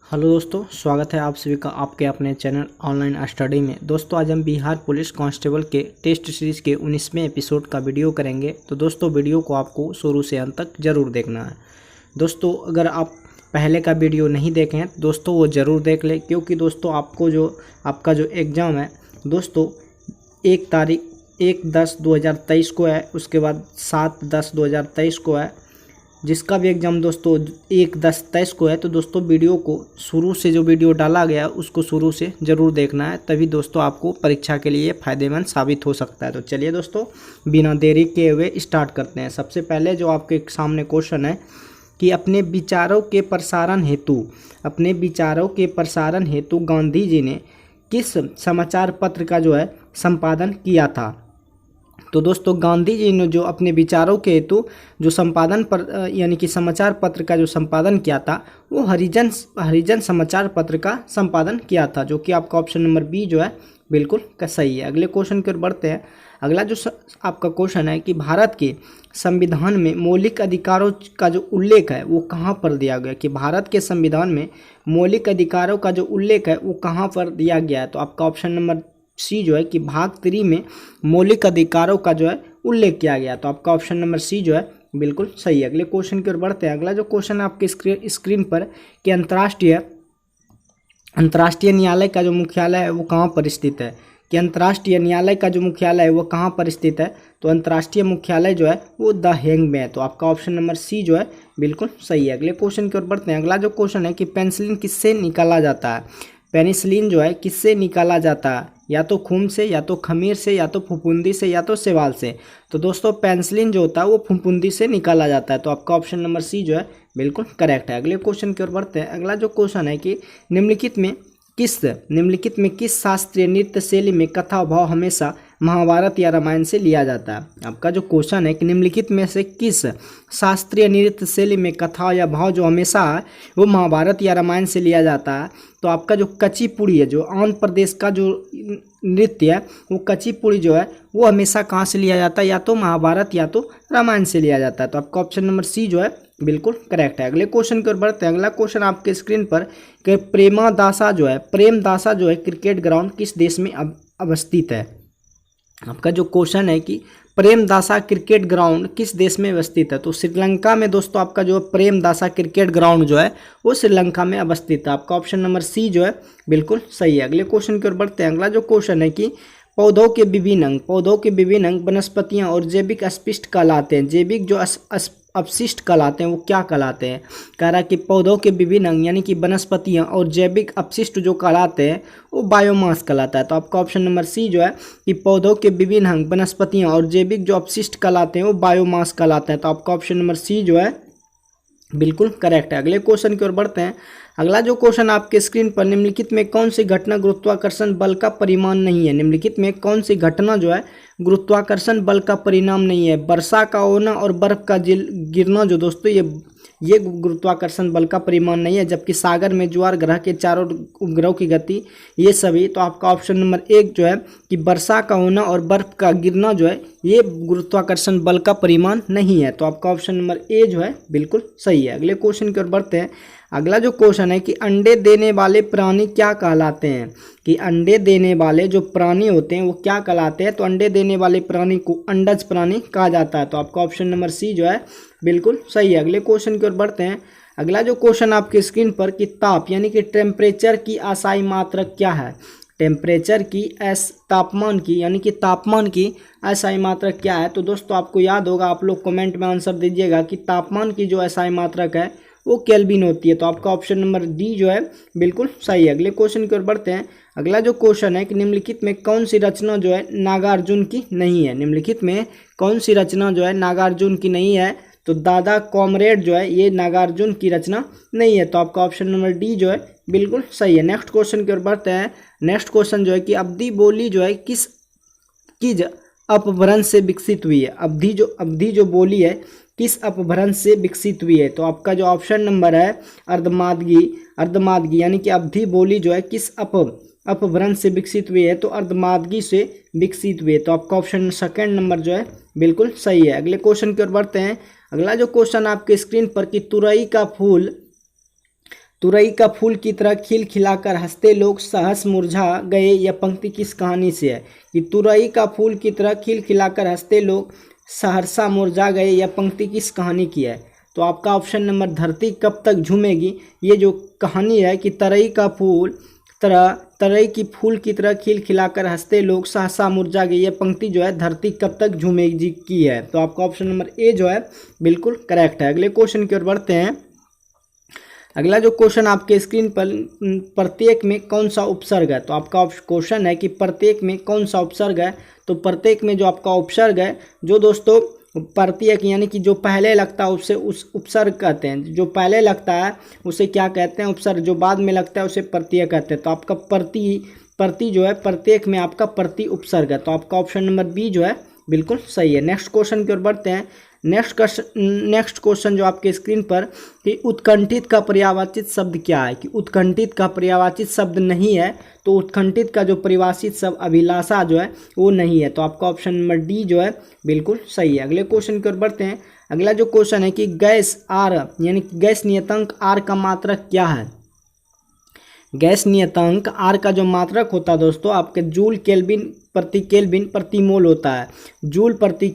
Hello दोस्तों, स्वागत है आप सभी का आपके अपने चैनल ऑनलाइन स्टडी में। दोस्तों आज हम बिहार पुलिस कांस्टेबल के टेस्ट सीरीज के 19वें एपिसोड का वीडियो करेंगे। तो दोस्तों वीडियो को आपको शुरू से अंत तक ज़रूर देखना है। दोस्तों अगर आप पहले का वीडियो नहीं देखे हैं तो दोस्तों वो ज़रूर देख लें, क्योंकि दोस्तों आपका जो एग्ज़ाम है दोस्तों 1/10/2023 को है, उसके बाद 7/10/2023 को है। जिसका भी एग्ज़ाम दोस्तों 1/10/23 को है, तो दोस्तों वीडियो को शुरू से जो वीडियो डाला गया है उसको शुरू से ज़रूर देखना है, तभी दोस्तों आपको परीक्षा के लिए फ़ायदेमंद साबित हो सकता है। तो चलिए दोस्तों बिना देरी किए हुए स्टार्ट करते हैं। सबसे पहले जो आपके सामने क्वेश्चन है कि अपने विचारों के प्रसारण हेतु गांधी जी ने किस समाचार पत्र का जो है संपादन किया था। तो दोस्तों गांधी जी ने जो अपने विचारों के हेतु जो संपादन पर यानी कि समाचार पत्र का जो संपादन किया था वो हरिजन समाचार पत्र का संपादन किया था, जो कि आपका ऑप्शन नंबर बी जो है बिल्कुल सही है। अगले क्वेश्चन की ओर बढ़ते हैं। अगला जो आपका क्वेश्चन है कि भारत के संविधान में मौलिक अधिकारों का जो उल्लेख है वो कहाँ पर दिया गया, कि भारत के संविधान में मौलिक अधिकारों का जो उल्लेख है वो कहाँ पर दिया गया है। तो आपका ऑप्शन नंबर सी जो है कि भाग 3 में मौलिक अधिकारों का जो है उल्लेख किया गया। तो आपका ऑप्शन नंबर सी जो है बिल्कुल सही है। अगले क्वेश्चन की ओर बढ़ते हैं। अगला जो क्वेश्चन है आपके स्क्रीन पर कि अंतर्राष्ट्रीय न्यायालय का जो मुख्यालय है वो कहाँ पर स्थित है, कि अंतर्राष्ट्रीय न्यायालय का जो मुख्यालय है वो कहाँ पर स्थित है। तो अंतर्राष्ट्रीय मुख्यालय जो है वो द हेग में है। तो आपका ऑप्शन नंबर सी जो है बिल्कुल सही है। अगले क्वेश्चन की ओर बढ़ते हैं। अगला जो क्वेश्चन है कि पेनिसिलिन किससे निकाला जाता है। पेनिसिलिन जो है किससे निकाला जाता है, या तो खून से, या तो खमीर से, या तो फफूंदी से, या तो शैवाल से। तो दोस्तों पेनिसिलिन जो होता है वो फफूंदी से निकाला जाता है। तो आपका ऑप्शन नंबर सी जो है बिल्कुल करेक्ट है। अगले क्वेश्चन की ओर बढ़ते हैं। अगला जो क्वेश्चन है कि निम्नलिखित में किस शास्त्रीय नृत्य शैली में कथा भाव हमेशा महाभारत या रामायण से लिया जाता है। आपका जो क्वेश्चन है कि निम्नलिखित में से किस शास्त्रीय नृत्य शैली में कथा या भाव जो हमेशा है वो महाभारत या रामायण से लिया जाता है। तो आपका जो कुचिपुड़ी है, जो आंध्र प्रदेश का जो नृत्य है वो कुचिपुड़ी जो है वो हमेशा कहाँ से लिया जाता है, या तो महाभारत या तो रामायण से लिया जाता है। तो आपका ऑप्शन नंबर सी जो है बिल्कुल करेक्ट है। अगले क्वेश्चन की ओर बढ़ते हैं। अगला क्वेश्चन आपके स्क्रीन पर कि प्रेमदासा जो है क्रिकेट ग्राउंड किस देश में अवस्थित है। आपका जो क्वेश्चन है कि प्रेमदासा क्रिकेट ग्राउंड किस देश में अवस्थित है। तो श्रीलंका में दोस्तों आपका जो प्रेमदासा क्रिकेट ग्राउंड जो है वो श्रीलंका में अवस्थित है। आपका ऑप्शन नंबर सी जो है बिल्कुल सही है। अगले क्वेश्चन की ओर बढ़ते हैं। अगला जो क्वेश्चन है कि पौधों के विभिन्न अंग वनस्पतियां और जैविक अपशिष्ट कहलाते हैं। जैविक जो अपशिष्ट कहलाते हैं वो क्या कहलाते हैं। कह रहा है कि पौधों के विभिन्न अंग यानी कि वनस्पतियां और जैविक अपशिष्ट जो कहलाते हैं वो बायोमास कहलाता है। तो आपका ऑप्शन नंबर सी जो है कि पौधों के विभिन्न अंग वनस्पतियां और जैविक जो अपशिष्ट कहलाते हैं वो बायोमास कहलाते हैं। तो आपका ऑप्शन नंबर सी जो है बिल्कुल करेक्ट है। अगले क्वेश्चन की ओर बढ़ते हैं। अगला जो क्वेश्चन आपके स्क्रीन पर निम्नलिखित में कौन सी घटना गुरुत्वाकर्षण बल का परिमाण नहीं है। निम्नलिखित में कौन सी घटना जो है गुरुत्वाकर्षण बल का परिणाम नहीं है। वर्षा का होना और बर्फ का गिरना जो दोस्तों ये गुरुत्वाकर्षण बल का परिमाण नहीं है, जबकि सागर में ज्वार, ग्रह के चारों उपग्रहों की गति, ये सभी। तो आपका ऑप्शन नंबर 1 जो है कि वर्षा का होना और बर्फ का गिरना जो है ये गुरुत्वाकर्षण बल का परिमाण नहीं है। तो आपका ऑप्शन नंबर ए जो है बिल्कुल सही है। अगले क्वेश्चन की ओर बढ़ते हैं। अगला जो क्वेश्चन है कि अंडे देने वाले प्राणी क्या कहलाते हैं, कि अंडे देने वाले जो प्राणी होते हैं वो क्या कहलाते हैं। तो अंडे देने वाले प्राणी को अंडज प्राणी कहा जाता है। तो आपका ऑप्शन नंबर सी जो है बिल्कुल सही है। अगले क्वेश्चन की ओर बढ़ते हैं। अगला जो क्वेश्चन आपके स्क्रीन पर कि ताप यानी कि टेम्परेचर की असाई मात्रक क्या है। तापमान की यानी कि तापमान की असाई मात्रक क्या है। तो दोस्तों आपको याद होगा, आप लोग कमेंट में आंसर दीजिएगा कि तापमान की जो असाई मात्रक है वो केल्विन होती है। तो आपका ऑप्शन नंबर डी जो है बिल्कुल सही है। अगले क्वेश्चन की ओर बढ़ते हैं। अगला जो क्वेश्चन है कि निम्नलिखित में कौन सी रचना जो है नागार्जुन की नहीं है। निम्नलिखित में कौन सी रचना जो है नागार्जुन की नहीं है। तो दादा कॉमरेड जो है ये नागार्जुन की रचना नहीं है। तो आपका ऑप्शन नंबर डी जो है बिल्कुल सही है। नेक्स्ट क्वेश्चन की ओर बढ़ते हैं। नेक्स्ट क्वेश्चन जो है कि अवधी बोली जो है किस अपभ्रंश से विकसित हुई है। अवधी जो बोली है किस अपभ्रंश से विकसित हुई है। तो आपका जो ऑप्शन नंबर है अर्धमादगी यानी कि अवधी बोली जो है किस अपभ्रंश से विकसित हुई है। तो अर्धमादगी से विकसित हुई है। तो आपका ऑप्शन सेकंड नंबर जो है बिल्कुल सही है। अगले क्वेश्चन की ओर बढ़ते हैं। अगला जो क्वेश्चन आपके स्क्रीन पर कि तुरई का फूल की तरह खिल खिलाकर हंसते लोग सहस मुरझा गए, यह पंक्ति किस कहानी से है? कि तुरई का फूल की तरह खिल खिलाकर हंसते लोग सहरसा मुरझा गए, यह पंक्ति किस कहानी की है? तो आपका ऑप्शन नंबर धरती कब तक झूमेगी, ये जो कहानी है कि तरई की फूल की तरह खिल खिलाकर हंसते लोग सहसा मुरझा गए, ये पंक्ति जो है धरती कब तक झूमेगी की है। तो आपका ऑप्शन नंबर ए जो है बिल्कुल करेक्ट है। अगले क्वेश्चन की ओर बढ़ते हैं। अगला जो क्वेश्चन आपके स्क्रीन पर, प्रत्येक में कौन सा उपसर्ग है? तो आपका क्वेश्चन है कि प्रत्येक में कौन सा उपसर्ग है? तो प्रत्येक में जो आपका उपसर्ग है, जो दोस्तों प्रत्येक यानी कि जो पहले लगता है उससे उस उपसर्ग कहते हैं। जो पहले लगता है उसे क्या कहते हैं? उपसर्ग। जो बाद में लगता है उसे प्रत्यय कहते हैं। तो आपका प्रति जो है प्रत्येक में आपका प्रति उपसर्ग है। तो आपका ऑप्शन नंबर बी जो है बिल्कुल सही है। नेक्स्ट क्वेश्चन की ओर बढ़ते हैं। नेक्स्ट क्वेश्चन जो आपके स्क्रीन पर, कि उत्कंठित का पर्यायवाची शब्द क्या है? कि उत्कंठित का पर्यायवाची शब्द नहीं है, तो उत्कंठित का जो परिभाषित शब्द अभिलाषा जो है वो नहीं है। तो आपका ऑप्शन नंबर डी जो है बिल्कुल सही है। अगले क्वेश्चन की ओर बढ़ते हैं। अगला जो क्वेश्चन है कि गैस आर यानी कि गैस नियतांक आर का मात्रक क्या है? गैस नियतांक आर का जो मात्रक होता है दोस्तों आपके जूल केल्विन प्रति मोल होता है। जूल प्रति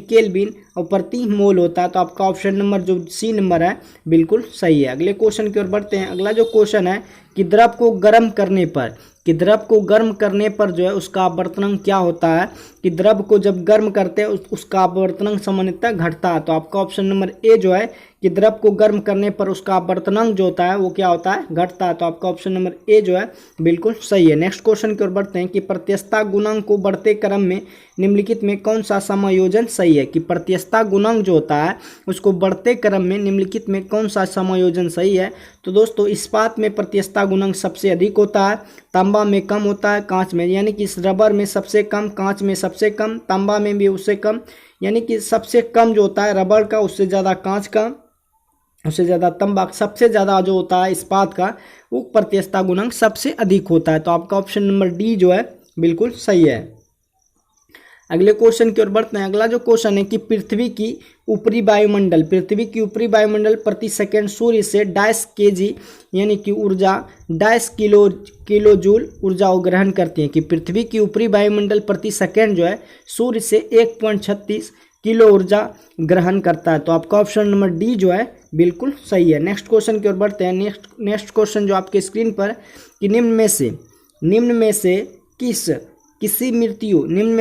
केल्विन और प्रति मोल होता है। तो आपका ऑप्शन नंबर जो सी नंबर है बिल्कुल सही है। अगले क्वेश्चन की ओर बढ़ते हैं। अगला जो क्वेश्चन है कि द्रव को गर्म करने पर जो है उसका आवर्तनांक क्या होता है? कि द्रव को जब गर्म करते हैं उसका आवर्तनांक सामान्यतः घटता है। तो आपका ऑप्शन नंबर ए जो है कि द्रव को गर्म करने पर उसका आवर्तनांक जो होता है वो क्या होता है? घटता है। तो आपका ऑप्शन नंबर ए जो है बिल्कुल सही है। नेक्स्ट क्वेश्चन की ओर बढ़ते हैं कि प्रत्यस्तता गुणांक को बढ़ते क्रम में निम्नलिखित में कौन सा समायोजन सही है? कि प्रत्यस्तता गुणांक जो होता है उसको बढ़ते क्रम में निम्नलिखित में कौन सा समायोजन सही है? तो दोस्तों इस्पात में प्रत्यस्तता गुणांक सबसे अधिक होता है, तांबा में कम होता है, कांच में यानी कि रबर में सबसे कम, कांच में सबसे कम, तांबा में भी उससे कम, यानी कि सबसे कम जो होता है रबर का, उससे ज़्यादा कांच का, उससे ज़्यादा तांबा, सबसे ज़्यादा जो होता है इस्पात का वो प्रत्यस्तता गुणांक सबसे अधिक होता है। तो आपका ऑप्शन नंबर डी जो है बिल्कुल सही है। अगले क्वेश्चन की ओर बढ़ते हैं। अगला जो क्वेश्चन है कि पृथ्वी की ऊपरी वायुमंडल प्रति सेकंड सूर्य से डैश केजी यानी कि ऊर्जा डैश किलो जूल ऊर्जा ग्रहण करती है। कि पृथ्वी की ऊपरी वायुमंडल प्रति सेकंड जो है सूर्य से 1.36 किलो ऊर्जा ग्रहण करता है। तो आपका ऑप्शन नंबर डी जो है बिल्कुल सही है। नेक्स्ट क्वेश्चन की ओर बढ़ते हैं। नेक्स्ट क्वेश्चन जो आपके स्क्रीन पर, कि निम्न में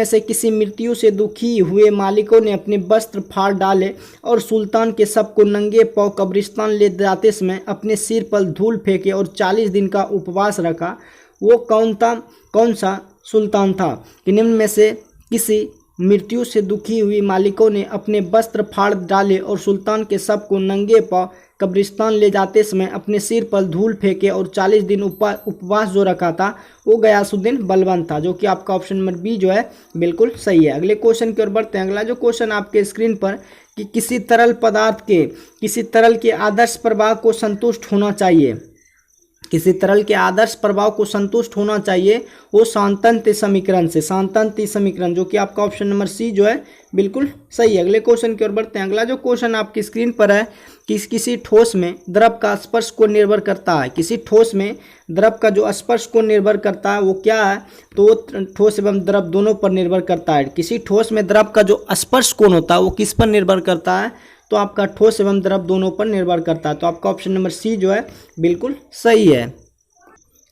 से किसी मृत्यु से दुखी हुए मालिकों ने अपने वस्त्र फाड़ डाले और सुल्तान के शव को नंगे पांव कब्रिस्तान ले जाते समय अपने सिर पर धूल फेंके और 40 दिन का उपवास रखा, वो कौन सा सुल्तान था? कि निम्न में से किसी मृत्यु से दुखी हुई मालिकों ने अपने वस्त्र फाड़ डाले और सुल्तान के शव को नंगे पांव कब्रिस्तान ले जाते समय अपने सिर पर धूल फेंके और 40 दिन उपवास जो रखा था वो गयासुद्दीन बलबन था, जो कि आपका ऑप्शन नंबर बी जो है बिल्कुल सही है। अगले क्वेश्चन की ओर बढ़ते हैं। अगला जो क्वेश्चन आपके स्क्रीन पर, कि किसी तरल के आदर्श प्रवाह को संतुष्ट होना चाहिए, वो शांतंत समीकरण जो कि आपका ऑप्शन नंबर सी जो है बिल्कुल सही है। अगले क्वेश्चन की ओर बढ़ते हैं। अगला जो क्वेश्चन आपकी स्क्रीन पर है कि किसी ठोस में द्रव का स्पर्श को निर्भर करता है। किसी ठोस में द्रव का जो स्पर्श को निर्भर करता है वो क्या है? तो ठोस एवं द्रव दोनों पर निर्भर करता है। किसी ठोस में द्रव का जो स्पर्श कोण होता है वो किस पर निर्भर करता है? तो आपका ठोस एवं द्रव दोनों पर निर्भर करता है। तो आपका ऑप्शन नंबर सी जो है बिल्कुल सही है।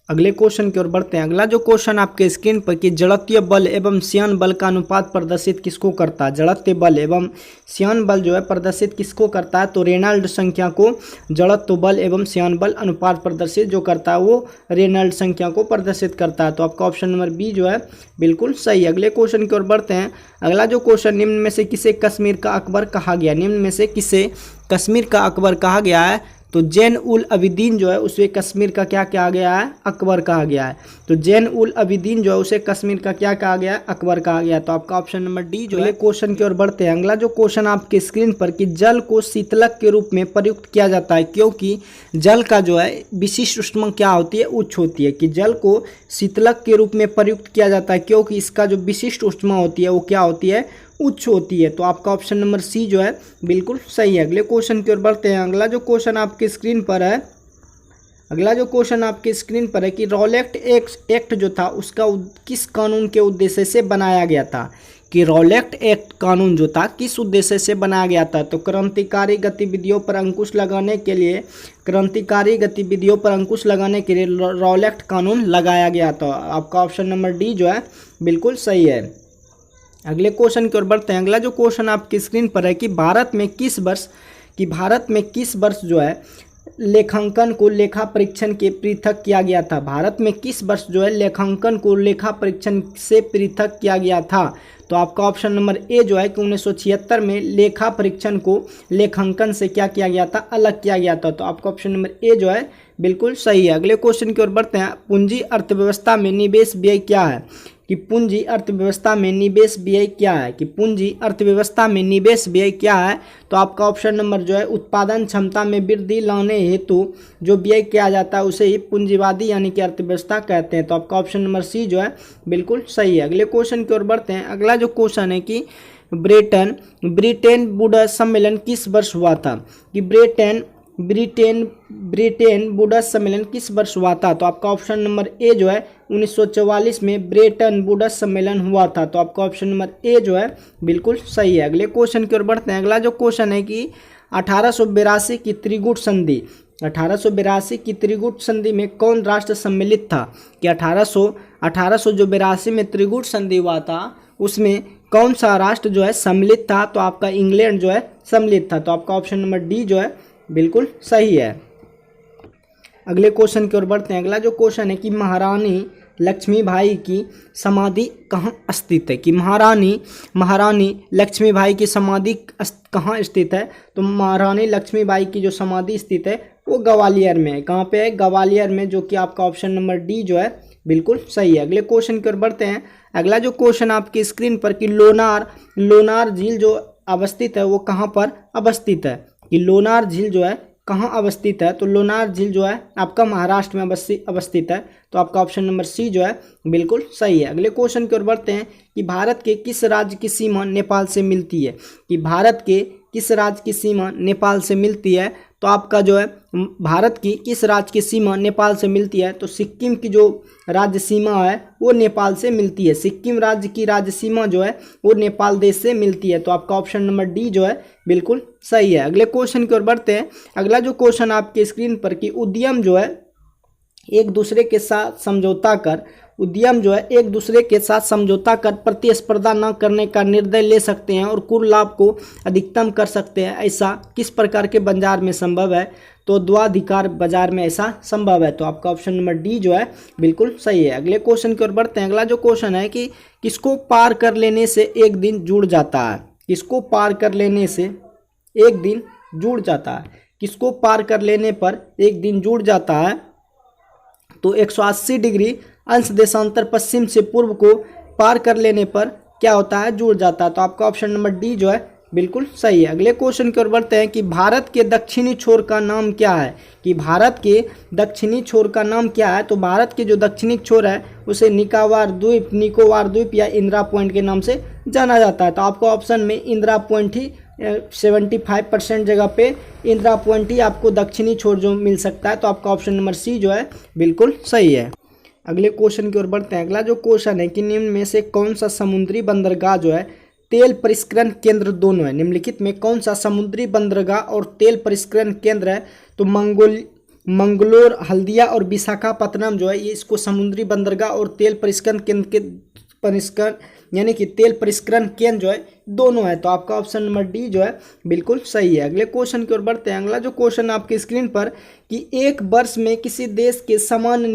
अगले क्वेश्चन की ओर बढ़ते हैं। अगला जो क्वेश्चन आपके स्क्रीन पर, कि जड़त्वीय बल एवं श्यान बल का अनुपात प्रदर्शित किसको करता है? जड़त्वीय बल एवं श्यान बल जो है प्रदर्शित किसको करता है? तो रेनॉल्ड संख्या को जड़त्व बल एवं श्यान बल अनुपात प्रदर्शित जो करता है वो रेनॉल्ड संख्या को प्रदर्शित करता है। तो आपका ऑप्शन नंबर बी जो है बिल्कुल सही है। अगले क्वेश्चन की ओर बढ़ते हैं। अगला जो क्वेश्चन, निम्न में से किसे कश्मीर का अकबर कहा गया? निम्न में से किसे कश्मीर का अकबर कहा गया है? तो जैन उल अबिदीन जो है उसे कश्मीर का क्या कहा गया है? अकबर कहा गया है। तो जैन उल अबिदीन जो है उसे कश्मीर का क्या कहा गया है? अकबर कहा गया। तो आपका ऑप्शन नंबर डी जो है। क्वेश्चन की ओर बढ़ते हैं। अगला जो क्वेश्चन आपके स्क्रीन पर, कि जल को शीतलक के रूप में प्रयुक्त किया जाता है क्योंकि जल का जो है विशिष्ट ऊष्मा क्या होती है? उच्च होती है। कि जल को शीतलक के रूप में प्रयुक्त किया जाता है क्योंकि इसका जो विशिष्ट ऊष्मा होती है वो क्या होती है? उच्च होती है। तो आपका ऑप्शन नंबर सी जो है बिल्कुल सही है। अगले क्वेश्चन की ओर बढ़ते हैं। अगला जो क्वेश्चन आपकी स्क्रीन पर है, अगला जो क्वेश्चन आपकी स्क्रीन पर है कि रॉलेट एक्ट जो था उसका किस कानून के उद्देश्य से बनाया गया था, कि रॉलेट एक्ट कानून जो था किस उद्देश्य से बनाया गया था। तो क्रांतिकारी गतिविधियों पर अंकुश लगाने के लिए, क्रांतिकारी गतिविधियों पर अंकुश लगाने के लिए रॉलेट कानून लगाया गया था। आपका ऑप्शन नंबर डी जो है बिल्कुल सही है। अगले क्वेश्चन की ओर बढ़ते हैं। अगला जो क्वेश्चन आपकी स्क्रीन पर है कि भारत में किस वर्ष जो है लेखांकन को लेखा परीक्षण के पृथक किया गया था। भारत में किस वर्ष जो है लेखांकन को लेखा परीक्षण से पृथक किया गया था। तो आपका ऑप्शन नंबर ए जो है कि 1976 में लेखा परीक्षण को लेखांकन से क्या किया गया था, अलग किया गया था। तो आपका ऑप्शन नंबर ए जो है बिल्कुल सही है। अगले क्वेश्चन की ओर बढ़ते हैं। पूंजी अर्थव्यवस्था में निवेश व्यय क्या है, कि पूंजी अर्थव्यवस्था में निवेश व्यय क्या है, कि पूंजी अर्थव्यवस्था में निवेश व्यय क्या है। तो आपका ऑप्शन नंबर जो है उत्पादन क्षमता में वृद्धि लाने हेतु जो व्यय किया जाता है उसे ही पूंजीवादी यानी कि अर्थव्यवस्था कहते हैं। तो आपका ऑप्शन नंबर सी जो है बिल्कुल सही है। अगले क्वेश्चन की ओर बढ़ते हैं। अगला जो क्वेश्चन है कि ब्रिटेन बुडा सम्मेलन किस वर्ष हुआ था, कि ब्रिटेन बुडा सम्मेलन किस वर्ष हुआ था। तो आपका ऑप्शन नंबर ए जो है 1944 में ब्रिटेन बुडा सम्मेलन हुआ था। तो आपका ऑप्शन नंबर ए जो है बिल्कुल सही है। अगले क्वेश्चन की ओर बढ़ते हैं। अगला जो क्वेश्चन है कि 1882 की त्रिगुट संधि, 1882 की त्रिगुट संधि में कौन राष्ट्र सम्मिलित था, कि 1882 में त्रिगुट संधि हुआ था उसमें कौन सा राष्ट्र जो है सम्मिलित था। तो आपका इंग्लैंड जो है सम्मिलित था। तो आपका ऑप्शन नंबर डी जो है बिल्कुल सही है। अगले क्वेश्चन की ओर बढ़ते हैं। अगला जो क्वेश्चन है कि महारानी लक्ष्मीबाई की समाधि कहाँ स्थित है, कि महारानी लक्ष्मीबाई की समाधि कहाँ स्थित है। तो महारानी लक्ष्मीबाई की जो समाधि स्थित है वो ग्वालियर में है। कहाँ पे है, ग्वालियर में, जो कि आपका ऑप्शन नंबर डी जो है बिल्कुल सही है। अगले क्वेश्चन की ओर बढ़ते हैं। अगला जो क्वेश्चन आपकी स्क्रीन पर कि लोनार झील जो अवस्थित है वो कहाँ पर अवस्थित है, कि लोनार झील जो है कहाँ अवस्थित है। तो लोनार झील जो है आपका महाराष्ट्र में अवस्थित है। तो आपका ऑप्शन नंबर सी जो है बिल्कुल सही है। अगले क्वेश्चन की ओर बढ़ते हैं कि भारत के किस राज्य की सीमा नेपाल से मिलती है, कि भारत के किस राज्य की सीमा नेपाल से मिलती है। तो आपका जो है भारत की किस राज्य की सीमा नेपाल से मिलती है। तो सिक्किम की जो राज्य सीमा है वो नेपाल से मिलती है। सिक्किम राज्य की राज्य सीमा जो है वो नेपाल देश से मिलती है। तो आपका ऑप्शन नंबर डी जो है बिल्कुल सही है। अगले क्वेश्चन की ओर बढ़ते हैं। अगला जो क्वेश्चन आपके स्क्रीन पर कि उद्यम जो है एक दूसरे के साथ समझौता कर प्रतिस्पर्धा न करने का निर्णय ले सकते हैं और कुल लाभ को अधिकतम कर सकते हैं। ऐसा किस प्रकार के बाजार में संभव है। तो द्वाधिकार बाजार में ऐसा संभव है। तो आपका ऑप्शन नंबर डी जो है बिल्कुल सही है। अगले क्वेश्चन की ओर बढ़ते हैं। अगला जो क्वेश्चन है कि किसको पार कर लेने से एक दिन जुड़ जाता है, किसको पार कर लेने से एक दिन जुड़ जाता है, किसको पार कर लेने पर एक दिन जुड़ जाता है। तो 180 डिग्री अंश देशांतर पश्चिम से पूर्व को पार कर लेने पर क्या होता है, जुड़ जाता है। तो आपका ऑप्शन नंबर डी जो है बिल्कुल सही है। अगले क्वेश्चन की ओर बढ़ते हैं कि भारत के दक्षिणी छोर का नाम क्या है, कि भारत के दक्षिणी छोर का नाम क्या है। तो भारत के जो दक्षिणी छोर है उसे निकोबार द्वीप या इंदिरा पॉइंट के नाम से जाना जाता है। तो आपको ऑप्शन में इंदिरा पॉइंट ही 75% जगह पे इंदिरा पॉइंट ही आपको दक्षिणी छोर जो मिल सकता है। तो आपका ऑप्शन नंबर सी जो है बिल्कुल सही है। अगले क्वेश्चन की ओर बढ़ते हैं। अगला जो क्वेश्चन है कि निम्न में से कौन सा समुद्री बंदरगाह जो है तेल परिष्करण केंद्र दोनों है, निम्नलिखित में कौन सा समुद्री बंदरगाह और तेल परिष्करण केंद्र है। तो मंगलोर, हल्दिया और विशाखापत्तनम जो है ये इसको समुद्री बंदरगाह और तेल परिष्करण केंद्र के परिष्करण यानी कि तेल परिष्करण केंद्र जो है दोनों है। तो आपका ऑप्शन नंबर डी जो है बिल्कुल सही है। अगले क्वेश्चन की ओर बढ़ते हैं। अगला जो क्वेश्चन आपकी स्क्रीन पर कि एक वर्ष में किसी देश के सामान्य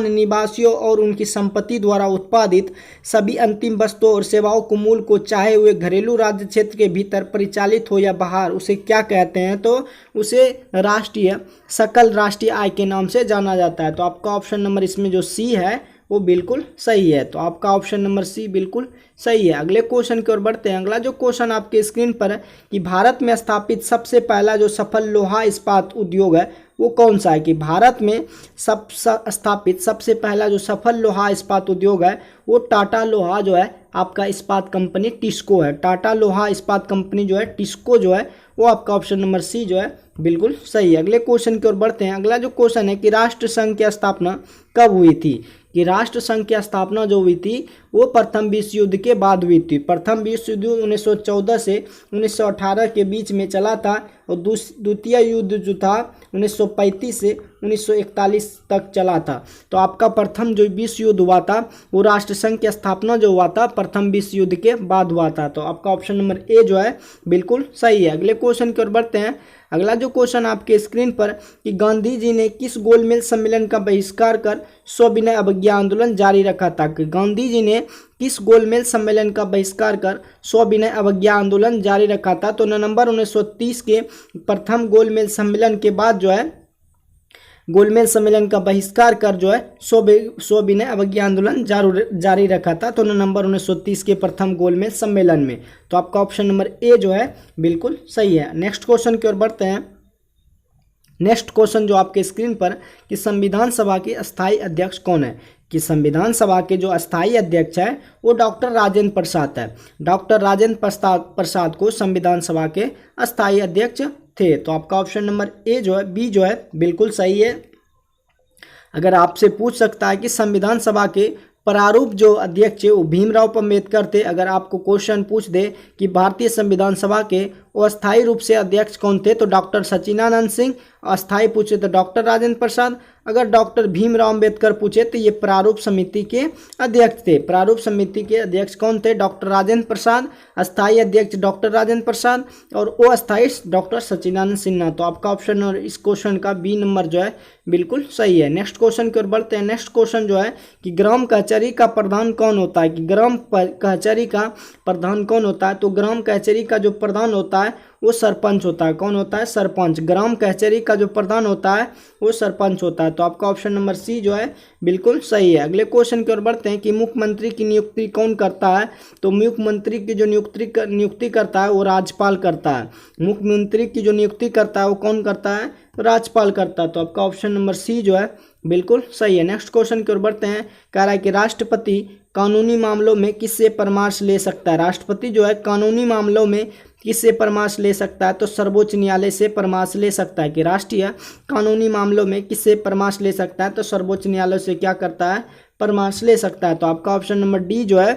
निवासियों और उनकी संपत्ति द्वारा उत्पादित सभी अंतिम वस्तुओं और सेवाओं को मूल को चाहे हुए घरेलू राज्य क्षेत्र के भीतर परिचालित हो या बाहर उसे क्या कहते हैं। तो उसे सकल राष्ट्रीय आय के नाम से जाना जाता है। तो आपका ऑप्शन नंबर इसमें जो सी है वो बिल्कुल सही है। तो आपका ऑप्शन नंबर सी बिल्कुल सही है। अगले क्वेश्चन की ओर बढ़ते हैं। अगला जो क्वेश्चन आपके स्क्रीन पर है कि भारत में स्थापित सबसे पहला जो सफल लोहा इस्पात उद्योग है वो कौन सा है कि भारत में स्थापित सबसे पहला जो सफल लोहा इस्पात उद्योग है वो टाटा लोहा जो है आपका इस्पात कंपनी टिस्को है। टाटा लोहा इस्पात कंपनी जो है टिस्को जो है वो आपका ऑप्शन नंबर सी जो है बिल्कुल सही है। अगले क्वेश्चन की ओर बढ़ते हैं। अगला जो क्वेश्चन है कि राष्ट्र संघ की स्थापना कब हुई थी? कि राष्ट्र संघ की स्थापना जो हुई थी वो प्रथम विश्व युद्ध के बाद हुई थी। प्रथम विश्व युद्ध 1914 से 1918 के बीच में चला था और द्वितीय युद्ध जो था 1935 से 1941 तक चला था। तो आपका प्रथम जो विश्व युद्ध हुआ था वो राष्ट्र संघ की स्थापना जो हुआ था प्रथम विश्व युद्ध के बाद हुआ था। तो आपका ऑप्शन नंबर ए जो है बिल्कुल सही है। अगले क्वेश्चन की ओर बढ़ते हैं। अगला जो क्वेश्चन आपके स्क्रीन पर कि गांधी जी ने किस गोलमेज सम्मेलन का बहिष्कार कर सविनय अवज्ञा आंदोलन जारी रखा था? कि गांधी जी ने किस गोलमेज सम्मेलन का बहिष्कार कर सविनय अवज्ञा आंदोलन जारी रखा था? तो नवंबर 1930 के प्रथम गोलमेज सम्मेलन के बाद जो है गोलमेज सम्मेलन का बहिष्कार कर जो है सविनय अवज्ञा आंदोलन जारी रखा था। तो नवंबर 1930 के प्रथम गोलमेज सम्मेलन में। तो आपका ऑप्शन नंबर ए जो है बिल्कुल सही है। नेक्स्ट क्वेश्चन की ओर बढ़ते हैं। नेक्स्ट क्वेश्चन जो आपके स्क्रीन पर कि संविधान सभा के अस्थायी अध्यक्ष कौन है? कि संविधान सभा के जो अस्थायी अध्यक्ष है वो डॉक्टर राजेंद्र प्रसाद है। डॉक्टर राजेंद्र प्रसाद को संविधान सभा के अस्थायी अध्यक्ष थे। तो आपका ऑप्शन नंबर ए जो है बी जो है बिल्कुल सही है। अगर आपसे पूछ सकता है कि संविधान सभा के प्रारूप जो अध्यक्ष है वो भीमराव अम्बेडकर थे। अगर आपको क्वेश्चन पूछ दे कि भारतीय संविधान सभा के अस्थायी रूप से अध्यक्ष कौन थे तो डॉक्टर सच्चिदानंद सिंह, अस्थायी पूछे तो डॉक्टर राजेंद्र प्रसाद। अगर डॉक्टर भीमराव अम्बेडकर पूछे तो ये प्रारूप समिति के अध्यक्ष थे। प्रारूप समिति के अध्यक्ष कौन थे? डॉक्टर राजेंद्र प्रसाद। अस्थायी अध्यक्ष डॉक्टर राजेंद्र प्रसाद और अस्थायी डॉक्टर सच्चिदानंद सिन्हा। तो आपका ऑप्शन और इस क्वेश्चन का बी नंबर जो है बिल्कुल सही है। नेक्स्ट क्वेश्चन की ओर बढ़ते हैं। नेक्स्ट क्वेश्चन जो है कि ग्राम कचहरी का प्रधान कौन होता है? कि ग्राम कचहरी का प्रधान कौन होता है? तो ग्राम कचहरी का जो प्रधान होता है वो सरपंच होता है। कौन होता है? सरपंच। ग्राम कचहरी का जो प्रधान होता है वो सरपंच होता है। तो आपका ऑप्शन नंबर सी जो है बिल्कुल सही है। अगले क्वेश्चन की ओर बढ़ते हैं कि मुख्यमंत्री की नियुक्ति कौन करता है? तो मुख्यमंत्री की जो नियुक्ति करता है वो राज्यपाल करता है। मुख्यमंत्री की जो नियुक्ति करता है वो कौन करता है? राज्यपाल करता है। तो आपका ऑप्शन नंबर सी जो है बिल्कुल सही है। नेक्स्ट क्वेश्चन की ओर बढ़ते हैं। कह रहा है कि राष्ट्रपति कानूनी मामलों में किससे परामर्श ले सकता है? राष्ट्रपति जो है कानूनी मामलों में किससे परामर्श ले सकता है? तो सर्वोच्च न्यायालय से परामर्श ले सकता है। कि राष्ट्रीय कानूनी मामलों में किससे परामर्श ले सकता है? तो सर्वोच्च न्यायालय से क्या करता है? परामर्श ले सकता है। तो आपका ऑप्शन नंबर डी जो है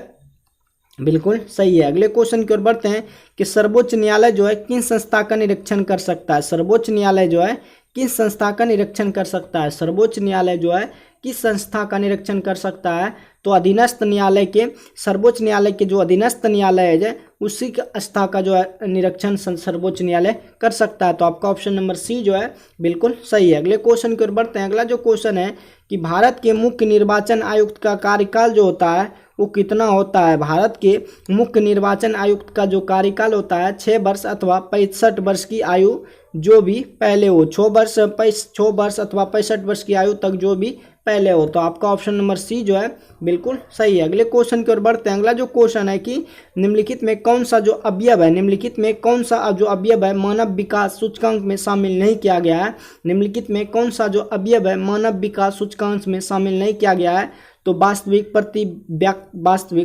बिल्कुल सही है। अगले क्वेश्चन की ओर बढ़ते हैं कि सर्वोच्च न्यायालय जो है किन संस्था का निरीक्षण कर सकता है? सर्वोच्च न्यायालय जो है किस संस्था का निरीक्षण कर सकता है? सर्वोच्च न्यायालय जो है किस संस्था का निरीक्षण कर सकता है? तो अधीनस्थ न्यायालय के, सर्वोच्च न्यायालय के जो अधीनस्थ न्यायालय है उसी के आस्था का जो है निरीक्षण सर्वोच्च न्यायालय कर सकता है। तो आपका ऑप्शन नंबर सी जो है बिल्कुल सही है। अगले क्वेश्चन की ओर बढ़ते हैं। अगला जो क्वेश्चन है कि भारत के मुख्य निर्वाचन आयुक्त का कार्यकाल जो होता है वो कितना होता है? भारत के मुख्य निर्वाचन आयुक्त का जो कार्यकाल होता है 6 वर्ष अथवा 65 वर्ष की आयु जो भी पहले हो। 6 वर्ष अथवा 65 वर्ष की आयु तक जो भी पहले हो। तो आपका ऑप्शन नंबर सी जो है बिल्कुल सही है। अगले क्वेश्चन की ओर बढ़ते हैं। अगला जो क्वेश्चन है कि निम्नलिखित में कौन सा जो अवयव है, निम्नलिखित में कौन सा जो अवयव है मानव विकास सूचकांक में शामिल नहीं किया गया है? निम्नलिखित में कौन सा जो अवयव है मानव विकास सूचकांक में शामिल नहीं किया गया है? तो वास्तविक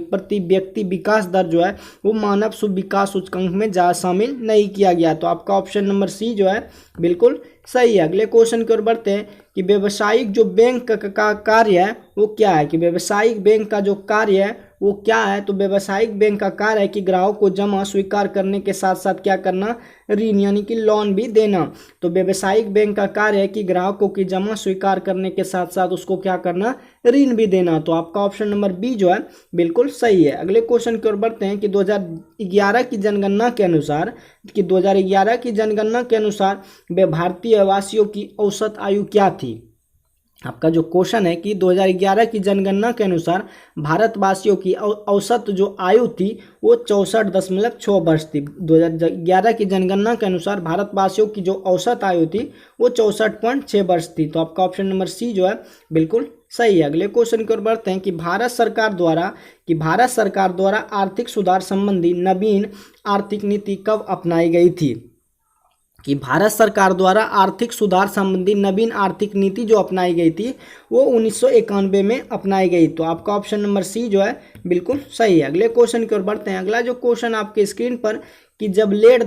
प्रति व्यक्ति विकास दर जो है वो मानव विकास सूचकांक में शामिल नहीं किया गया। तो आपका ऑप्शन नंबर सी जो है बिल्कुल सही है। अगले क्वेश्चन की ओर बढ़ते हैं कि व्यावसायिक जो बैंक का कार्य है वो क्या है? कि व्यावसायिक बैंक का जो कार्य है वो क्या है? तो व्यावसायिक बैंक का कार्य है कि ग्राहक को जमा स्वीकार करने के साथ साथ क्या करना? ऋण यानी कि लोन भी देना। तो व्यावसायिक बैंक का कार्य है कि ग्राहकों की जमा स्वीकार करने के साथ साथ उसको क्या करना? ऋण भी देना। तो आपका ऑप्शन नंबर बी जो है बिल्कुल सही है। अगले क्वेश्चन की ओर बढ़ते हैं कि 2011 की जनगणना के अनुसार भारतीय वासियों की औसत आयु क्या थी? आपका जो क्वेश्चन है कि 2011 की जनगणना के अनुसार भारतवासियों की औसत जो आयु थी वो 64.6 वर्ष थी। 2011 की जनगणना के अनुसार भारतवासियों की जो औसत आयु थी वो 64.6 वर्ष थी। तो आपका ऑप्शन नंबर सी जो है बिल्कुल सही है। अगले क्वेश्चन की ओर बढ़ते हैं कि भारत सरकार द्वारा आर्थिक सुधार संबंधी नवीन आर्थिक नीति कब अपनाई गई थी? कि भारत सरकार द्वारा आर्थिक सुधार संबंधी नवीन आर्थिक नीति जो अपनाई गई थी वो 1991 में अपनाई गई। तो आपका ऑप्शन नंबर सी जो है बिल्कुल सही है। अगले क्वेश्चन की ओर बढ़ते हैं। अगला जो क्वेश्चन आपके स्क्रीन पर कि जब लेड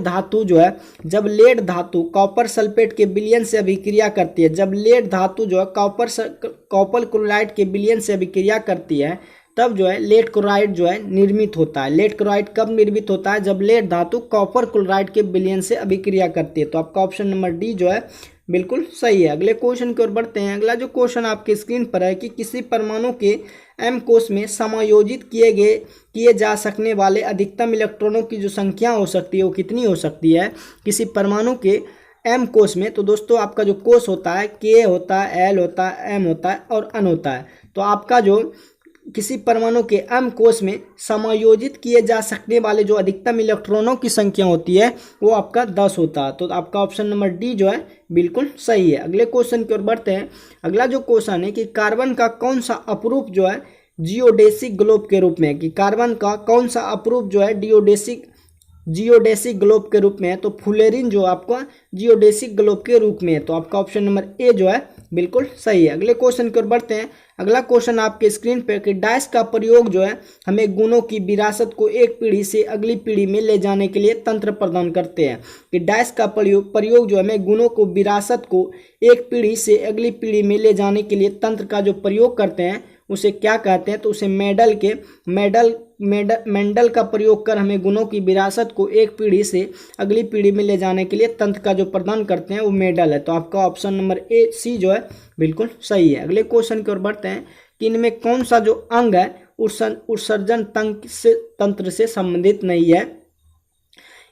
धातु कॉपर सल्फेट के विलयन से अभिक्रिया करती है, जब लेड धातु जो है कॉपर क्लोराइड के विलयन से अभिक्रिया करती है, तब जो है लेड क्लोराइड जो है निर्मित होता है। लेड क्लोराइड कब निर्मित होता है? जब लेड धातु कॉपर क्लोराइड के विलयन से अभिक्रिया करती है। तो आपका ऑप्शन नंबर डी जो है बिल्कुल सही है। अगले क्वेश्चन की ओर बढ़ते हैं। अगला जो क्वेश्चन आपके स्क्रीन पर है कि किसी परमाणु के एम कोश में समायोजित किए जा सकने वाले अधिकतम इलेक्ट्रॉनों की जो संख्या हो सकती है वो कितनी हो सकती है किसी परमाणु के एम कोश में? तो दोस्तों आपका जो कोश होता है के होता है, एल होता है, एम होता है और अन होता है। तो आपका जो किसी परमाणु के एम कोश में समायोजित किए जा सकने वाले जो अधिकतम इलेक्ट्रॉनों की संख्या होती है वो आपका 10 होता है। तो आपका ऑप्शन नंबर डी जो है बिल्कुल सही है। अगले क्वेश्चन की ओर बढ़ते हैं। अगला जो क्वेश्चन है कि कार्बन का कौन सा अपरूप जो है जियोडेसिक ग्लोब के रूप में, कि कार्बन का कौन सा अपरूप जो है जियोडेसिक ग्लोब के रूप में है? तो फ्लोरीन जो आपका जियोडेसिक ग्लोब के रूप में है। तो आपका ऑप्शन नंबर ए जो है बिल्कुल सही है। अगले क्वेश्चन की ओर बढ़ते हैं। अगला क्वेश्चन आपके स्क्रीन पर कि डैश का प्रयोग जो है हमें गुणों की विरासत को एक पीढ़ी से अगली पीढ़ी में ले जाने के लिए तंत्र प्रदान करते हैं। कि डैश का प्रयोग जो हमें गुणों को विरासत को एक पीढ़ी से अगली पीढ़ी में ले जाने के लिए तंत्र का जो प्रयोग करते हैं उसे क्या कहते हैं? तो उसे मेंडल का प्रयोग कर हमें गुणों की विरासत को एक पीढ़ी से अगली पीढ़ी में ले जाने के लिए तंत्र का जो प्रदान करते हैं वो मेंडल है। तो आपका ऑप्शन नंबर ए सी जो है बिल्कुल सही है। अगले क्वेश्चन की ओर बढ़ते हैं कि इनमें कौन सा जो अंग है उत्सर्जन तंत्र से संबंधित नहीं है?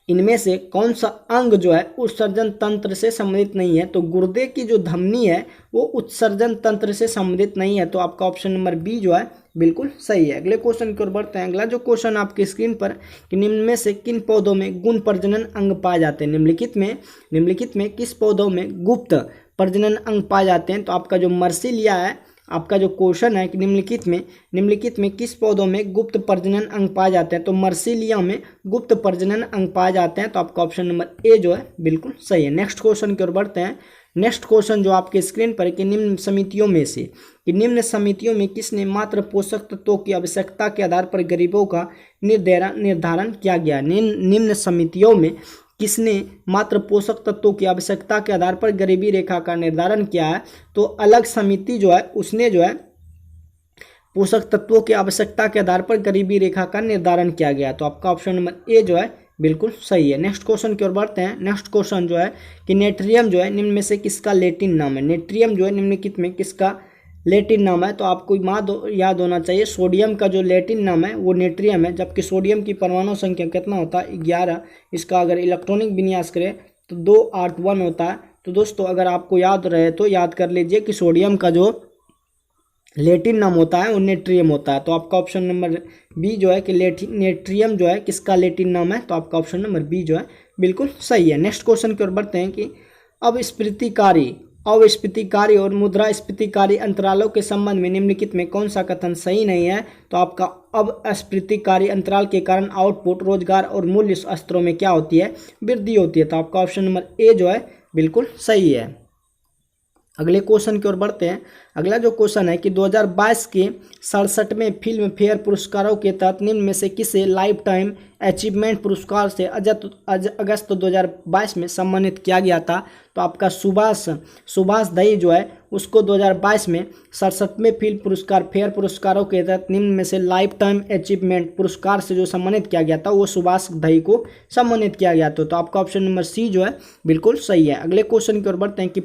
इनमें से कौन सा अंग जो है उत्सर्जन तंत्र से संबंधित नहीं है? तो गुर्दे की जो धमनी है वो उत्सर्जन तंत्र से संबंधित नहीं है। तो आपका ऑप्शन नंबर बी जो है बिल्कुल सही है। अगले क्वेश्चन की ओर बढ़ते हैं। अगला जो क्वेश्चन आपकी स्क्रीन पर कि निम्न में से किन पौधों में गुण प्रजनन अंग पाए जाते हैं? निम्नलिखित में किस पौधों में गुप्त प्रजनन अंग पाए जाते हैं? तो आपका जो मर्सिलिया है, आपका जो क्वेश्चन है कि निम्नलिखित में किस पौधों में गुप्त प्रजनन अंग पाए जाते हैं? तो मर्सिलिया में गुप्त प्रजनन अंग पाए जाते हैं। तो आपका ऑप्शन नंबर ए जो है बिल्कुल सही है। नेक्स्ट क्वेश्चन की ओर बढ़ते हैं। नेक्स्ट क्वेश्चन जो आपके स्क्रीन पर है कि निम्न समितियों में किसने मात्र पोषक तत्वों की आवश्यकता के आधार पर गरीबों का निर्धारण किया गया? निम्न समितियों में किसने मात्र पोषक तत्वों की आवश्यकता के आधार पर गरीबी रेखा का निर्धारण किया है? तो अलग समिति जो है उसने जो है पोषक तत्वों की आवश्यकता के आधार पर गरीबी रेखा का निर्धारण किया गया। तो आपका ऑप्शन नंबर ए जो है बिल्कुल सही है। नेक्स्ट क्वेश्चन की ओर बढ़ते हैं। नेक्स्ट क्वेश्चन जो है कि नेट्रियम जो है निम्न में से किसका लैटिन नाम है? नेट्रियम जो है निम्नलिखित में किसका लैटिन नाम है? तो आपको याद होना चाहिए सोडियम का जो लैटिन नाम है वो नेट्रियम है, जबकि सोडियम की परमाणु संख्या कितना होता है? 11। इसका अगर इलेक्ट्रॉनिक विन्यास करें तो 281 होता है। तो दोस्तों अगर आपको याद रहे तो याद कर लीजिए कि सोडियम का जो लैटिन नाम होता है वो नेट्रियम होता है। तो आपका ऑप्शन नंबर बी जो है कि नेट्रियम जो है किसका लैटिन नाम है? तो आपका ऑप्शन नंबर बी जो है बिल्कुल सही है। नेक्स्ट क्वेश्चन की ओर बढ़ते हैं कि अवस्फीतिकारी और मुद्रास्फीतिकारी अंतरालों के संबंध में निम्नलिखित में कौन सा कथन सही नहीं है? तो आपका अवस्फीतिकारी अंतराल के कारण आउटपुट, रोजगार और मूल्य स्तरों में क्या होती है? वृद्धि होती है। तो आपका ऑप्शन नंबर ए जो है बिल्कुल सही है। अगले क्वेश्चन की ओर बढ़ते हैं। अगला जो क्वेश्चन है कि 2022 के 67वें फिल्म फेयर पुरस्कारों के तहत निम्न में से किसे लाइफ टाइम अचीवमेंट पुरस्कार से अगस्त 2022 में सम्मानित किया गया था? तो आपका सुभाष दई जो है उसको 2022 में 67वें फिल्म फेयर पुरस्कारों के तहत निम्न में से लाइफ टाइम अचीवमेंट पुरस्कार से जो सम्मानित किया गया था वो सुभाष दई को सम्मानित किया गया था। तो आपका ऑप्शन नंबर सी जो है बिल्कुल सही है। अगले क्वेश्चन की ओर बढ़ते हैं कि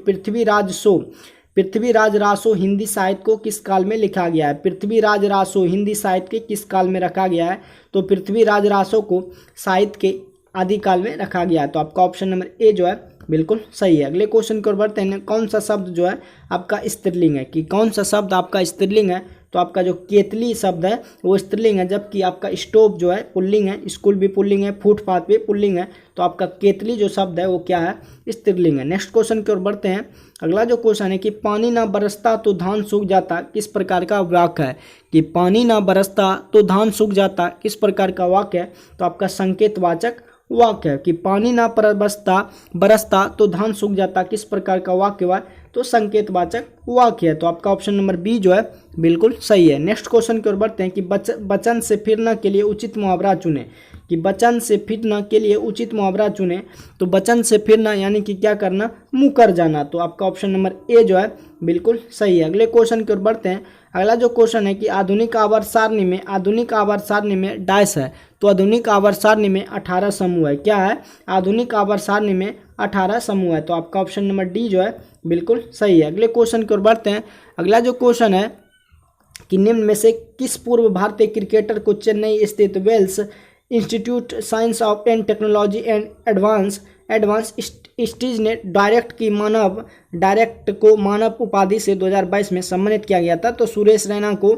पृथ्वीराज रासो हिंदी साहित्य को किस काल में लिखा गया है? पृथ्वीराज रासो हिंदी साहित्य के किस काल में रखा गया है? तो पृथ्वीराज रासो को साहित्य के आदिकाल में रखा गया है। तो आपका ऑप्शन नंबर ए जो है बिल्कुल सही है। अगले क्वेश्चन की ओर बढ़ते हैं। कौन सा शब्द जो है आपका स्त्रीलिंग है? कि कौन सा शब्द आपका स्त्रीलिंग है? तो आपका जो केतली शब्द है वो स्त्रीलिंग है, जबकि आपका स्टोव जो है पुल्लिंग है, स्कूल भी पुल्लिंग है, फुटपाथ भी पुल्लिंग है। तो आपका केतली जो शब्द है वो क्या है? स्त्रीलिंग है। नेक्स्ट क्वेश्चन की ओर बढ़ते हैं। अगला जो क्वेश्चन है कि पानी ना बरसता तो धान सूख जाता, किस प्रकार का वाक्य है? कि पानी ना बरसता तो धान सूख जाता किस प्रकार का वाक्य है? तो आपका संकेतवाचक वाक्य है कि पानी ना बरसता तो धान सूख जाता, किस प्रकार का वाक्य हुआ, तो संकेतवाचक वाक्य है। तो आपका ऑप्शन नंबर बी जो है बिल्कुल सही है। नेक्स्ट क्वेश्चन की ओर बढ़ते हैं कि वचन से फिरना के लिए उचित मुहावरा चुने, कि वचन से फिरना के लिए उचित मुहावरा चुने। तो वचन से फिरना यानी कि क्या करना, मुकर जाना। तो आपका ऑप्शन नंबर ए जो है बिल्कुल सही है। अगले क्वेश्चन की ओर बढ़ते हैं। अगला जो क्वेश्चन है कि आधुनिक आवर्त सारणी में डैश है। तो आधुनिक आवर्त सारणी में 18 समूह है। क्या है, आधुनिक आवर्त सारणी में 18 समूह है। तो आपका ऑप्शन नंबर डी जो है बिल्कुल सही है। अगले क्वेश्चन की ओर बढ़ते हैं। अगला जो क्वेश्चन है कि निम्न में से किस पूर्व भारतीय क्रिकेटर को चेन्नई स्थित Vels institute science of and technology and advanced studies ने डायरेक्ट को मानव उपाधि से 2022 में सम्मानित किया गया था। तो सुरेश रैना को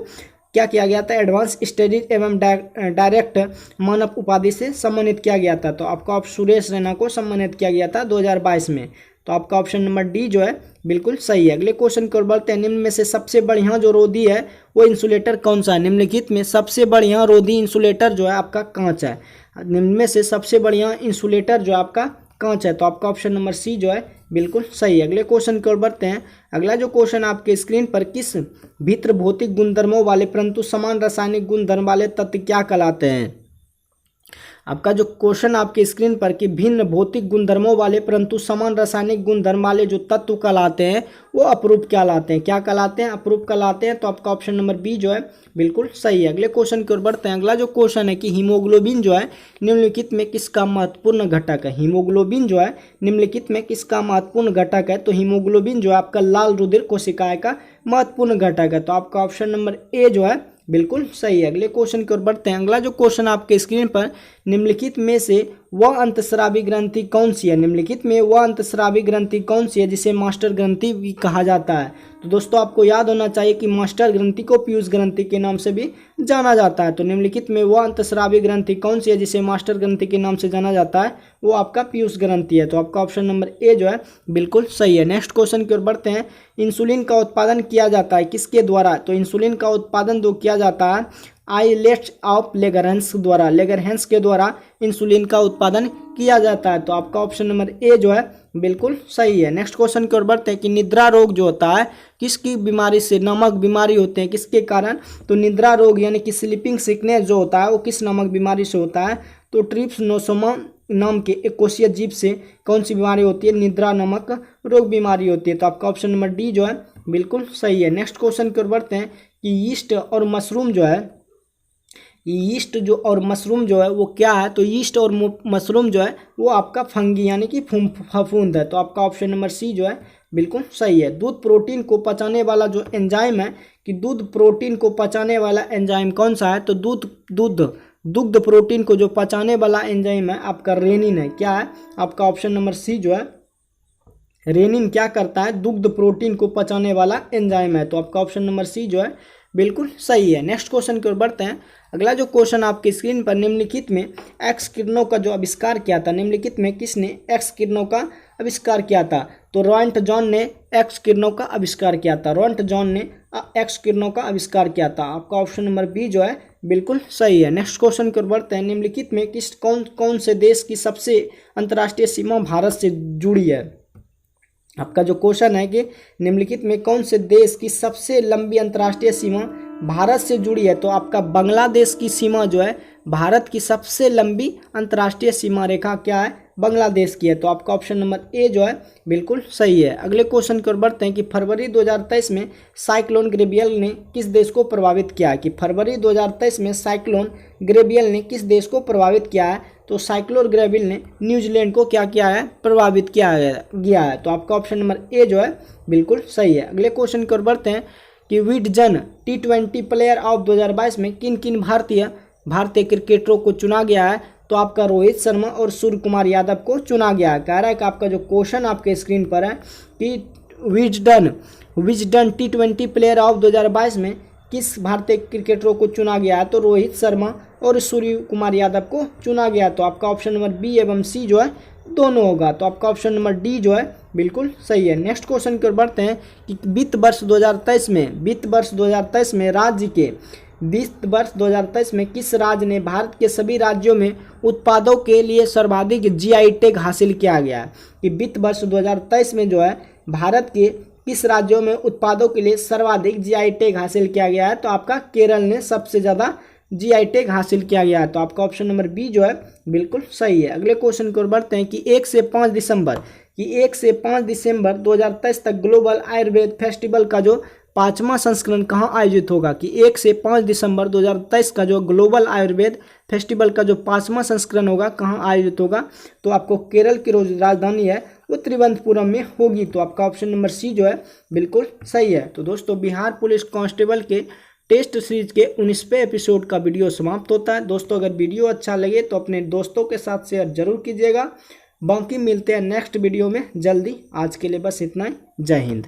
क्या किया गया था, एडवांस स्टडीज एवं डायरेक्ट मानव उपाधि से सम्मानित किया गया था। तो आपका सुरेश रैना को सम्मानित किया गया था 2022 में। तो आपका ऑप्शन नंबर डी जो है बिल्कुल सही है। अगले क्वेश्चन की ओर बढ़ते हैं। निम्न में से सबसे बढ़िया जो रोधी है वो इंसुलेटर कौन सा है। निम्नलिखित में सबसे बढ़िया रोधी इंसुलेटर जो है आपका कांच है। निम्न में से सबसे बढ़िया इंसुलेटर जो है आपका कांच है। तो आपका ऑप्शन नंबर सी जो है बिल्कुल सही है। अगले क्वेश्चन की ओर बढ़ते हैं। अगला जो क्वेश्चन आपके स्क्रीन पर, किस भिन्न भौतिक गुणधर्मों वाले परंतु समान रासायनिक गुणधर्म वाले तत्व क्या कहलाते हैं। आपका जो क्वेश्चन आपके स्क्रीन पर कि भिन्न भौतिक गुणधर्मों वाले परंतु समान रासायनिक गुणधर्म वाले जो तत्व कहलाते हैं वो अपरूप कहलाते हैं। क्या कहलाते हैं, अपरूप कहलाते हैं। तो आपका ऑप्शन नंबर बी जो है बिल्कुल सही है। अगले क्वेश्चन की ओर बढ़ते हैं। अगला जो क्वेश्चन है कि हीमोग्लोबिन जो है निम्नलिखित में किसका महत्वपूर्ण घटक है। हीमोग्लोबिन जो है निम्नलिखित में किसका महत्वपूर्ण घटक है। तो हीमोग्लोबिन जो है आपका लाल रुधिर कोशिकाएं का महत्वपूर्ण घटक है। तो आपका ऑप्शन नंबर ए जो है बिल्कुल सही है। अगले क्वेश्चन की ओर बढ़ते हैं। अगला जो क्वेश्चन आपके स्क्रीन पर, निम्नलिखित में से वह अंतस्रावी ग्रंथि कौन सी है। निम्नलिखित में वह अंतस्रावी ग्रंथि कौन सी है जिसे मास्टर ग्रंथि भी कहा जाता है। तो दोस्तों आपको याद होना चाहिए कि मास्टर ग्रंथि को पीयूष ग्रंथि के नाम से भी जाना जाता है। तो निम्नलिखित में वह अंतस्रावी ग्रंथि कौन सी है जिसे मास्टर ग्रंथि के नाम से जाना जाता है, वो आपका पीयूष ग्रंथि है। तो आपका ऑप्शन नंबर ए जो है बिल्कुल सही है। नेक्स्ट क्वेश्चन की ओर बढ़ते हैं। इंसुलिन का उत्पादन किया जाता है किसके द्वारा। तो इंसुलिन का उत्पादन जो किया जाता है आइलेट्स ऑफ लेगरहैंस द्वारा, लेगरहैंस के द्वारा इंसुलिन का उत्पादन किया जाता है। तो आपका ऑप्शन नंबर ए जो है बिल्कुल सही है। नेक्स्ट क्वेश्चन की ओर बढ़ते हैं कि निद्रा रोग जो होता है किसकी बीमारी से, नमक बीमारी होते हैं किसके कारण। तो निद्रा रोग यानी कि स्लीपिंग सिकनेस जो होता है वो किस नमक बीमारी से होता है। तो ट्रिप्सनोसोमा नाम के एक कोशीय जीव से कौन सी बीमारी होती है, निद्रा नमक रोग बीमारी होती है। तो आपका ऑप्शन नंबर डी जो है बिल्कुल सही है। नेक्स्ट क्वेश्चन की ओर बढ़ते हैं कि यीस्ट और मशरूम जो है, यीस्ट जो और मशरूम जो है वो क्या है। तो यीस्ट और मशरूम जो है वो आपका फंगी यानी कि फफूंद है। तो आपका ऑप्शन नंबर सी जो है बिल्कुल सही है। दूध प्रोटीन को पचाने वाला जो एंजाइम है, कि दूध प्रोटीन को पचाने वाला एंजाइम कौन सा है। तो दुग्ध प्रोटीन को जो पचाने वाला एंजाइम है आपका रेनिन है। क्या है, आपका ऑप्शन नंबर सी जो है रेनिन क्या करता है, दुग्ध प्रोटीन को पचाने वाला एंजाइम है। तो आपका ऑप्शन नंबर सी जो है बिल्कुल सही है। नेक्स्ट क्वेश्चन की ओर बढ़ते हैं। अगला जो क्वेश्चन आपकी स्क्रीन पर, निम्नलिखित में एक्स किरणों का जो आविष्कार किया था, निम्नलिखित में किसने एक्स किरणों का आविष्कार किया था। तो रॉन्ट जॉन ने एक्स किरणों का आविष्कार किया था, रॉन्ट जॉन ने एक्स किरणों का आविष्कार किया था। आपका ऑप्शन नंबर बी जो है बिल्कुल सही है। नेक्स्ट क्वेश्चन की ओर बढ़ते हैं। निम्नलिखित में कौन से देश की सबसे अंतर्राष्ट्रीय सीमा भारत से जुड़ी है। आपका जो क्वेश्चन है कि निम्नलिखित में कौन से देश की सबसे लंबी अंतर्राष्ट्रीय सीमा भारत से जुड़ी है। तो आपका बांग्लादेश की सीमा जो है, भारत की सबसे लंबी अंतर्राष्ट्रीय सीमा रेखा क्या है, बांग्लादेश की है। तो आपका ऑप्शन नंबर ए जो है बिल्कुल सही है। अगले क्वेश्चन की ओर बढ़ते हैं कि फरवरी 2023 में साइक्लोन ग्रेबियल ने किस देश को प्रभावित किया है। कि फरवरी 2023 में साइक्लोन ग्रेबियल ने किस देश को प्रभावित किया है। तो साइक्लोन ग्रेबियल ने न्यूजीलैंड को क्या किया है, प्रभावित किया गया है। तो आपका ऑप्शन नंबर ए जो है बिल्कुल सही है। अगले क्वेश्चन की ओर बढ़ते हैं कि विजडन T20 प्लेयर ऑफ 2022 में किन किन भारतीय क्रिकेटरों को चुना गया है। तो आपका रोहित शर्मा और सूर्य कुमार यादव को चुना गया है। कह रहा है कि आपका जो क्वेश्चन आपके स्क्रीन पर है कि विजडन T20 प्लेयर ऑफ 2022 में किस भारतीय क्रिकेटरों को चुना गया है। तो रोहित शर्मा और सूर्य कुमार यादव को चुना गया। तो आपका ऑप्शन नंबर बी एवं सी जो है दोनों होगा। तो आपका ऑप्शन नंबर डी जो है बिल्कुल सही है। नेक्स्ट क्वेश्चन की ओर बढ़ते हैं कि वित्त वर्ष 2023 में राज्य के वित्त वर्ष 2023 में किस राज्य ने भारत के सभी राज्यों में उत्पादों के लिए सर्वाधिक जीआई टैग हासिल किया गया है? कि वित्त वर्ष 2023 में जो है भारत के किस राज्यों में उत्पादों के लिए सर्वाधिक जीआई टैग हासिल किया गया है? तो आपका केरल ने सबसे ज़्यादा जीआई टैग हासिल किया गया है। तो आपका ऑप्शन नंबर बी जो है बिल्कुल सही है। अगले क्वेश्चन की ओर बढ़ते हैं कि 1 से 5 दिसंबर 2023 तक ग्लोबल आयुर्वेद फेस्टिवल का जो 5वां संस्करण कहाँ आयोजित होगा? कि 1 से 5 दिसंबर 2023 का जो ग्लोबल आयुर्वेद फेस्टिवल का जो 5वां संस्करण होगा कहाँ आयोजित होगा? तो आपको केरल की राजधानी है वो तिरुवनंतपुरम में होगी। तो आपका ऑप्शन नंबर सी जो है बिल्कुल सही है। तो दोस्तों बिहार पुलिस कांस्टेबल के टेस्ट सीरीज के 19वें एपिसोड का वीडियो समाप्त होता है। दोस्तों अगर वीडियो अच्छा लगे तो अपने दोस्तों के साथ शेयर जरूर कीजिएगा। बाकी मिलते हैं नेक्स्ट वीडियो में जल्दी। आज के लिए बस इतना ही। जय हिंद।